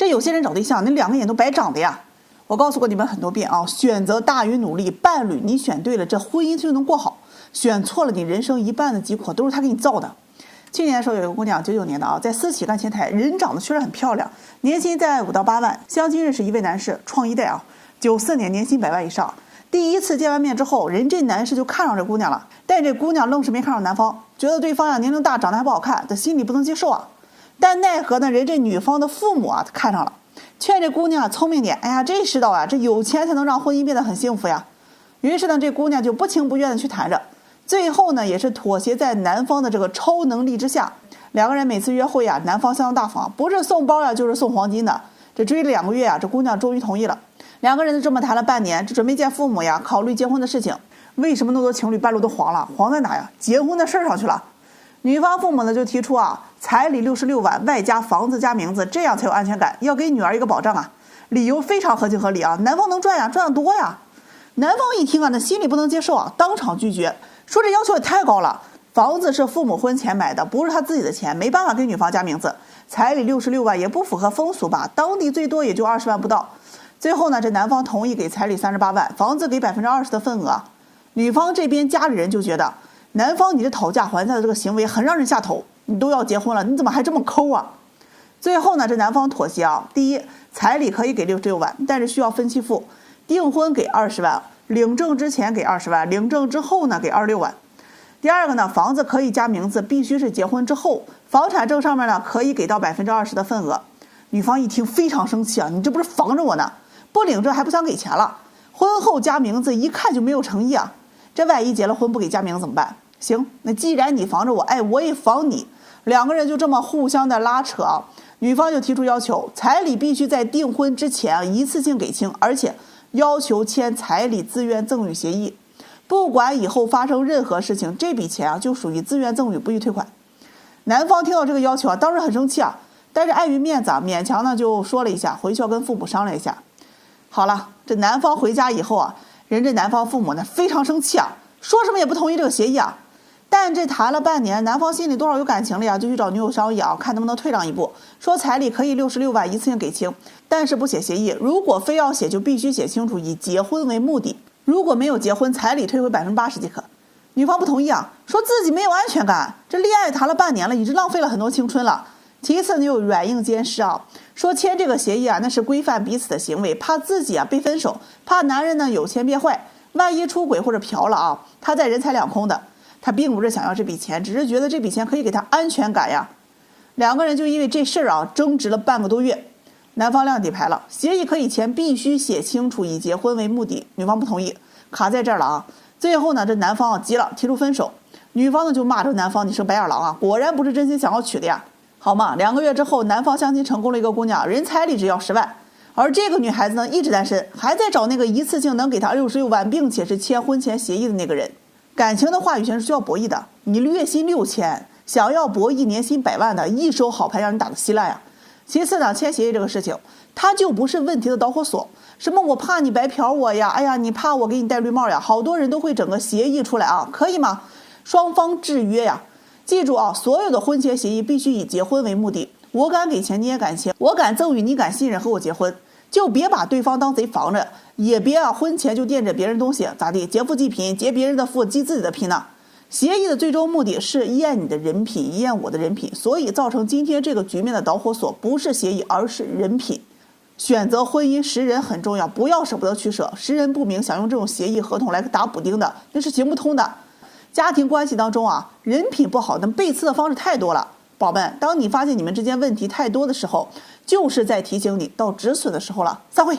这有些人找对象，那两个眼都白长的呀。我告诉过你们很多遍啊，选择大于努力，伴侣你选对了，这婚姻就能过好；选错了，你人生一半的疾苦都是他给你造的。去年的时候有一个姑娘，99年的啊，在私企干前台，人长得确实很漂亮，年薪在5到8万。相亲认识一位男士，创一代啊，94年年薪100万以上。第一次见完面之后，人这男士就看上这姑娘了，但这姑娘愣是没看上男方，觉得对方呀年龄大，长得还不好看，她心里不能接受啊。但奈何呢，人这女方的父母啊看上了，劝这姑娘聪明点。哎呀，这世道啊，这有钱才能让婚姻变得很幸福呀。于是呢，这姑娘就不情不愿的去谈着。最后呢，也是妥协在男方的这个超能力之下。两个人每次约会啊，男方相当大方，不是送包呀，就是送黄金的。这追了2个月啊，这姑娘终于同意了。两个人就这么谈了半年，这准备见父母呀，考虑结婚的事情。为什么那么多情侣半路都黄了？黄在哪呀？结婚的事儿上去了。女方父母呢就提出啊，彩礼66万，外加房子加名字，这样才有安全感，要给女儿一个保障啊。理由非常合情合理啊，男方能赚呀，赚得多呀。男方一听啊，那心里不能接受啊，当场拒绝，说这要求也太高了。房子是父母婚前买的，不是他自己的钱，没办法给女方加名字。彩礼66万也不符合风俗吧，当地最多也就20万不到。最后呢，这男方同意给彩礼38万，房子给20%的份额。女方这边家里人就觉得，男方你这讨价还价的这个行为很让人下头，你都要结婚了，你怎么还这么抠啊？最后呢，这男方妥协啊，第一，彩礼可以给66万，但是需要分期付，订婚给20万，领证之前给20万，领证之后呢给26万。第二个呢，房子可以加名字，必须是结婚之后，房产证上面呢可以给到20%的份额。女方一听非常生气啊，你这不是防着我呢？不领证还不想给钱了？婚后加名字一看就没有诚意啊！这万一结了婚不给加名字怎么办？行，那既然你防着我，哎，我也防你。两个人就这么互相的拉扯啊。女方就提出要求，彩礼必须在订婚之前一次性给清，而且要求签彩礼自愿赠与协议。不管以后发生任何事情，这笔钱啊就属于自愿赠与，不予退款。男方听到这个要求啊，当时很生气啊，但是碍于面子啊，勉强呢就说了一下，回去要跟父母商量一下。好了，这男方回家以后啊，人这男方父母呢非常生气啊，说什么也不同意这个协议啊。但这谈了半年，男方心里多少有感情了呀，就去找女友商议啊，看能不能退让一步，说彩礼可以66万一次性给清，但是不写协议，如果非要写就必须写清楚以结婚为目的，如果没有结婚，彩礼退回80%即可。女方不同意啊，说自己没有安全感，这恋爱谈了半年了，已经浪费了很多青春了。其次呢，又软硬兼施啊，说签这个协议啊，那是规范彼此的行为，怕自己啊被分手，怕男人呢有钱变坏，万一出轨或者嫖了啊，他在人财两空的。他并不是想要这笔钱，只是觉得这笔钱可以给他安全感呀。两个人就因为这事儿啊争执了半个多月。男方亮底牌了，协议可以签，必须写清楚以结婚为目的。女方不同意，卡在这儿了啊。最后呢，这男方啊急了，提出分手。女方呢就骂这男方你是白眼狼啊，果然不是真心想要娶的呀。好嘛，2个月之后，男方相亲成功了一个姑娘，人彩礼只要10万，而这个女孩子呢一直单身，还在找那个一次性能给她66万，并且是签婚前协议的那个人。感情的话语权是需要博弈的，你月薪6000，想要博弈年薪100万的，一手好牌让你打得稀烂呀。其次呢，签协议这个事情，它就不是问题的导火索。什么我怕你白嫖我呀，哎呀你怕我给你戴绿帽呀，好多人都会整个协议出来啊，可以吗？双方制约呀。记住啊，所有的婚前协议必须以结婚为目的，我敢给钱你也敢签，我敢赠与你敢信任和我结婚，就别把对方当贼防着，也别啊婚前就惦着别人东西咋地，劫富济贫，劫别人的富积自己的贫呢。协议的最终目的是验你的人品，验我的人品，所以造成今天这个局面的导火索不是协议，而是人品。选择婚姻识人很重要，不要舍不得取舍，识人不明，想用这种协议合同来打补丁的，那是行不通的。家庭关系当中啊，人品不好，那背刺的方式太多了。宝贝，当你发现你们之间问题太多的时候，就是在提醒你到止损的时候了。散会。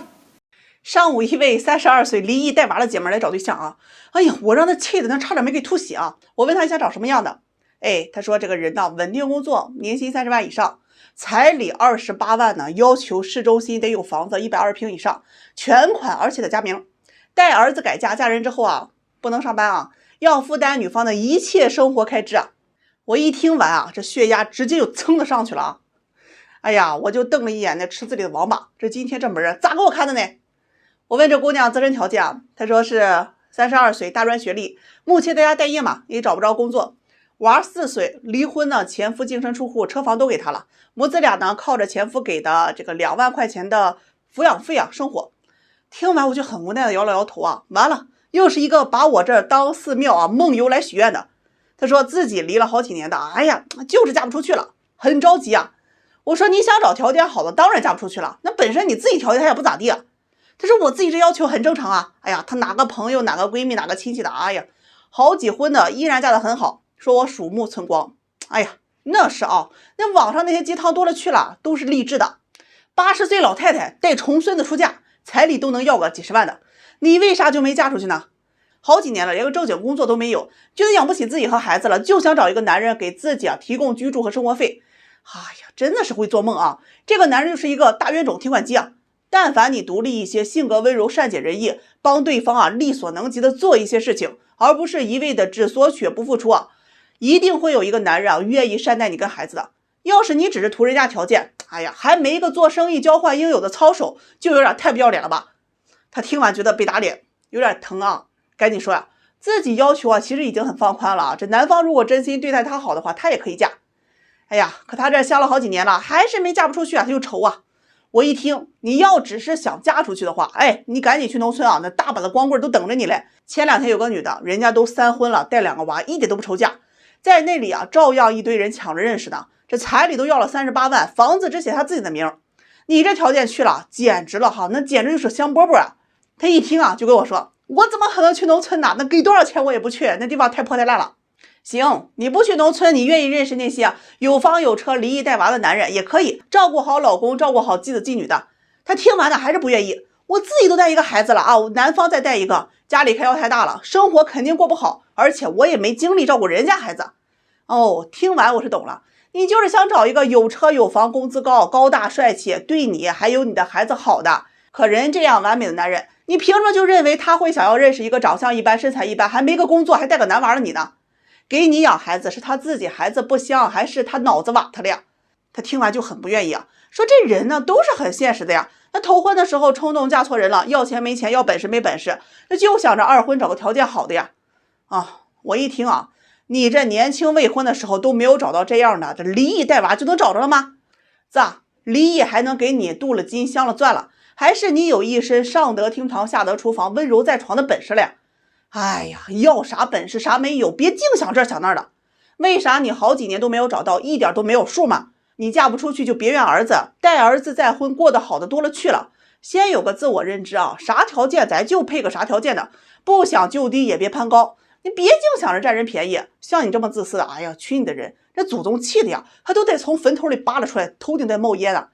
上午一位32岁离异带娃的姐妹来找对象啊，哎呀，我让她气的那差点没给吐血啊。我问她想找什么样的，她说这个人呢稳定工作，年薪30万以上，彩礼28万呢，要求市中心得有房子120平以上，全款而且得加名，带儿子改嫁，嫁人之后啊不能上班啊，要负担女方的一切生活开支啊。我一听完啊，这血压直接就蹭的上去了啊。哎呀，我就瞪了一眼那池子里的王八，这今天这门咋给我看的呢？我问这姑娘自身条件啊，她说是32岁，大专学历，目前在家待业嘛，也找不着工作。娃4岁，离婚呢，前夫净身出户，车房都给他了，母子俩呢靠着前夫给的这个2万块钱的抚养费生活。听完我就很无奈的摇了摇头啊，完了，又是一个把我这当寺庙梦游来许愿的。他说自己离了好几年的，哎呀，就是嫁不出去了，很着急啊。我说你想找条件好的，当然嫁不出去了，那本身你自己条件他也不咋地啊。他说我自己这要求很正常啊。哎呀，他哪个朋友哪个闺蜜哪个亲戚的，哎呀，好几婚的依然嫁得很好，说我鼠目寸光。哎呀，那是那网上那些鸡汤多了去了，都是励志的。80岁老太太带重孙子出嫁，彩礼都能要个几十万的，你为啥就没嫁出去呢？好几年了，连个正经工作都没有，觉得养不起自己和孩子了，就想找一个男人给自己提供居住和生活费。哎呀，真的是会做梦啊！这个男人就是一个大冤种提款机啊！但凡你独立一些，性格温柔，善解人意，帮对方力所能及的做一些事情，而不是一味的只索取不付出一定会有一个男人愿意善待你跟孩子的。要是你只是图人家条件，哎呀，还没一个做生意交换应有的操守，就有点太不要脸了吧？他听完觉得被打脸，有点疼赶紧说自己要求其实已经很放宽了这男方如果真心对待他好的话，他也可以嫁。哎呀，可他这相了好几年了，还是没嫁不出去他就愁我一听，你要只是想嫁出去的话，你赶紧去农村那大把的光棍都等着你嘞。前2天有个女的，人家都3婚了，带2个娃，一点都不愁嫁，在那里照样一堆人抢着认识呢，这彩礼都要了38万，房子只写他自己的名。你这条件去了，简直了那简直就是香饽饽他一听就跟我说，我怎么可能去农村呢？那给多少钱我也不去，那地方太破太烂了。行，你不去农村，你愿意认识那些有房有车离异带娃的男人也可以，照顾好老公，照顾好继子继女的。他听完还是不愿意，我自己都带一个孩子了我男方再带一个，家里开销太大了，生活肯定过不好，而且我也没精力照顾人家孩子。听完我是懂了，你就是想找一个有车有房，工资高，高大帅气，对你还有你的孩子好的。可人这样完美的男人，你凭什么就认为他会想要认识一个长相一般身材一般还没个工作还带个男娃的你呢？给你养孩子是他自己孩子不香，还是他脑子瓦特了呀？他听完就很不愿意说这人呢都是很现实的呀。那头婚的时候冲动嫁错人了，要钱没钱，要本事没本事，那就想着2婚找个条件好的呀。我一听你这年轻未婚的时候都没有找到这样的，这离异带娃就能找着了吗？咋离异还能给你镀了金镶了钻了，还是你有一身上得厅堂下得厨房温柔在床的本事了呀？哎呀，要啥本事啥没有，别净想这想那的。为啥你好几年都没有找到，一点都没有数吗？你嫁不出去就别怨儿子，带儿子再婚过得好的多了去了。先有个自我认知啥条件咱就配个啥条件的，不想就低也别攀高，你别净想着占人便宜。像你这么自私的，哎呀，娶你的人这祖宗气的呀，他都得从坟头里扒拉出来，头顶在冒烟啊。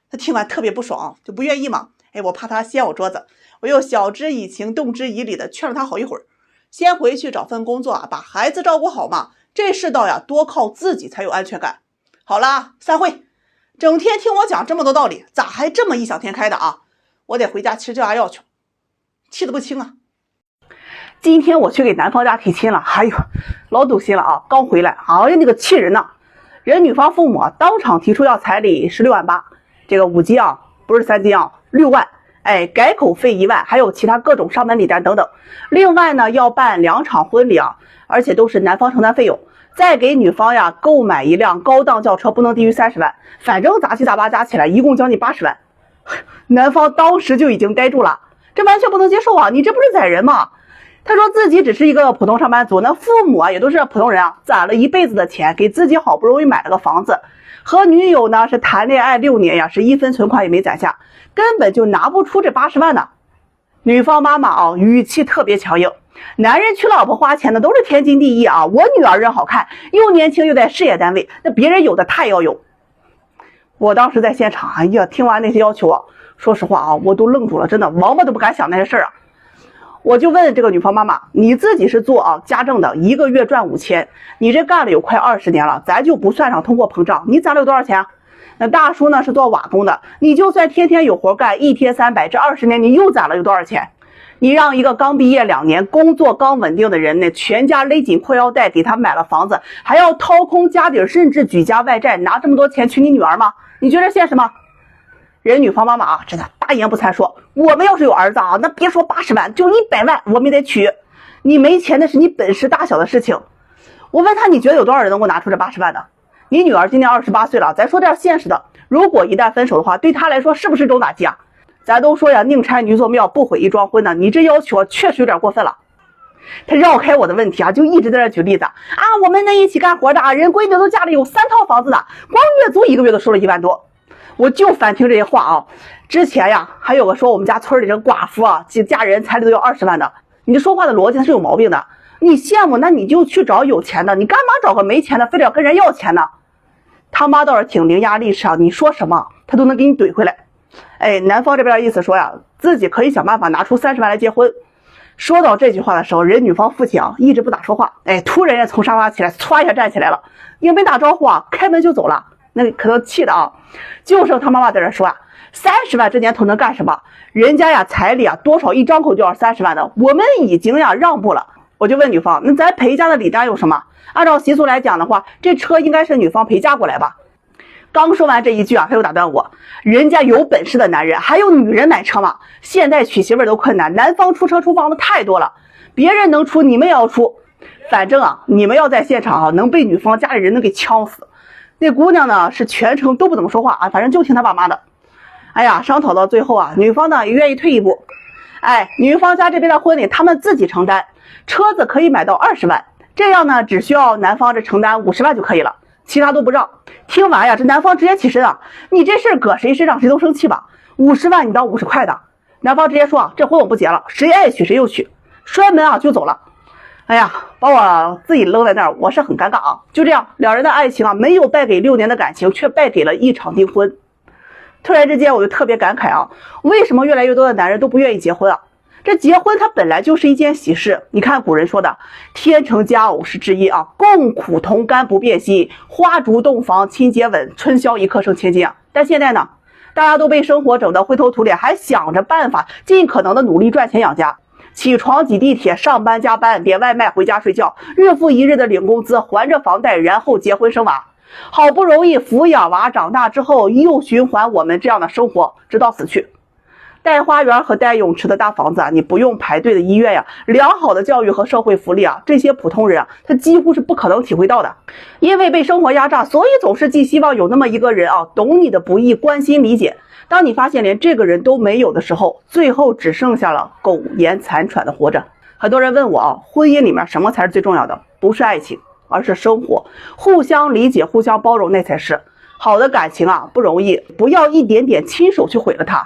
他听完特别不爽就不愿意嘛。我怕他掀我桌子，我又晓之以情动之以理的劝了他好一会儿，先回去找份工作把孩子照顾好嘛，这世道多靠自己才有安全感。好了，散会。整天听我讲这么多道理，咋还这么异想天开的我得回家吃降压药去，气得不轻今天我去给男方家提亲了，哎呦，老堵心了刚回来，哎呀那个气人呐！人女方父母当场提出要彩礼16万8，这个5金不是3金6万，改口费1万，还有其他各种上门礼单等等。另外呢，要办2场婚礼而且都是男方承担费用，再给女方购买一辆高档轿车，不能低于30万，反正杂七杂八加起来一共将近80万。男方当时就已经呆住了，这完全不能接受你这不是宰人吗？他说自己只是一个普通上班族，那父母也都是普通人攒了一辈子的钱，给自己好不容易买了个房子，和女友呢是谈恋爱6年是1分存款也没攒下，根本就拿不出这80万呢。女方妈妈语气特别强硬，男人娶老婆花钱的都是天经地义我女儿人好看，又年轻又在事业单位，那别人有的他也要有。我当时在现场，哎呀，听完那些要求说实话我都愣住了，真的王八都不敢想那些事儿我就问这个女方妈妈，你自己是做家政的，1个月赚5000，你这干了有快20年了，咱就不算上通货膨胀，你攒了有多少钱那大叔呢是做瓦工的，你就算天天有活干，1天300，这20年你又攒了有多少钱？你让一个刚毕业2年工作刚稳定的人呢，全家勒紧裤腰带给他买了房子，还要掏空家底，甚至举家外债，拿这么多钱娶你女儿吗？你觉得现实吗？人女方妈妈真的大言不惭说，我们要是有儿子那别说80万，就100万我们也得娶，你没钱那是你本事大小的事情。我问他，你觉得有多少人能够拿出这80万的？你女儿今年28岁了，咱说点现实的，如果一旦分手的话，对她来说是不是种打击啊？咱都说呀，宁拆女做庙，不毁一桩婚呢，你这要求确实有点过分了。他绕开我的问题啊，就一直在这举例子啊，我们那一起干活的人闺女都家里有3套房子呢，光月租1个月都收了1万多。我就反听这些话啊。之前呀，还有个说我们家村里这个寡妇啊，嫁人彩礼都要20万的，你这说话的逻辑它是有毛病的。你羡慕，那你就去找有钱的，你干嘛找个没钱的，非得要跟人要钱呢？他妈倒是挺伶牙俐齿啊，你说什么他都能给你怼回来。男方这边的意思说呀，自己可以想办法拿出30万来结婚。说到这句话的时候，人女方父亲啊一直不咋说话，突然从沙发起来，歘一下站起来了，也没打招呼啊，开门就走了。那可能气的啊，就剩他妈妈在这说啊，30万这年头能干什么？人家呀彩礼啊多少一张口就要30万的，我们已经呀让步了。我就问女方，那咱陪嫁的礼单有什么？按照习俗来讲的话，这车应该是女方陪嫁过来吧？刚说完这一句啊，他又打断我，人家有本事的男人还有女人买车吗？现在娶媳妇儿都困难，男方出车出房的太多了，别人能出你们也要出，反正啊你们要在现场啊能被女方家里人能给呛死。那姑娘呢是全程都不怎么说话啊，反正就听她爸妈的。商讨到最后啊，女方呢也愿意退一步，女方家这边的婚礼他们自己承担，车子可以买到20万，这样呢只需要男方这承担50万就可以了，其他都不让。听完呀，这男方直接起身啊，你这事搁谁身上谁都生气吧，50万你当50块的。男方直接说这婚我不结了，谁爱娶谁就娶，摔门啊就走了。把我自己扔在那儿，我是很尴尬啊。就这样，两人的爱情啊没有败给6年的感情，却败给了一场订婚。突然之间我就特别感慨啊，为什么越来越多的男人都不愿意结婚啊？这结婚它本来就是一件喜事，你看古人说的天成佳偶是之一啊，共苦同甘不变心，花烛洞房亲接吻，春宵一刻胜千金啊。但现在呢，大家都被生活整得灰头土脸，还想着办法尽可能的努力赚钱养家，起床挤地铁，上班加班，点外卖回家睡觉，日复一日的领工资，还着房贷，然后结婚生娃，好不容易抚养娃长大之后，又循环我们这样的生活，直到死去。带花园和带泳池的大房子啊，你不用排队的医院呀，良好的教育和社会福利啊，这些普通人啊，他几乎是不可能体会到的。因为被生活压榨，所以总是寄希望有那么一个人啊，懂你的不易，关心理解。当你发现连这个人都没有的时候，最后只剩下了苟延残喘的活着。很多人问我啊，婚姻里面什么才是最重要的？不是爱情，而是生活，互相理解，互相包容，那才是好的感情啊，不容易，不要一点点亲手去毁了它。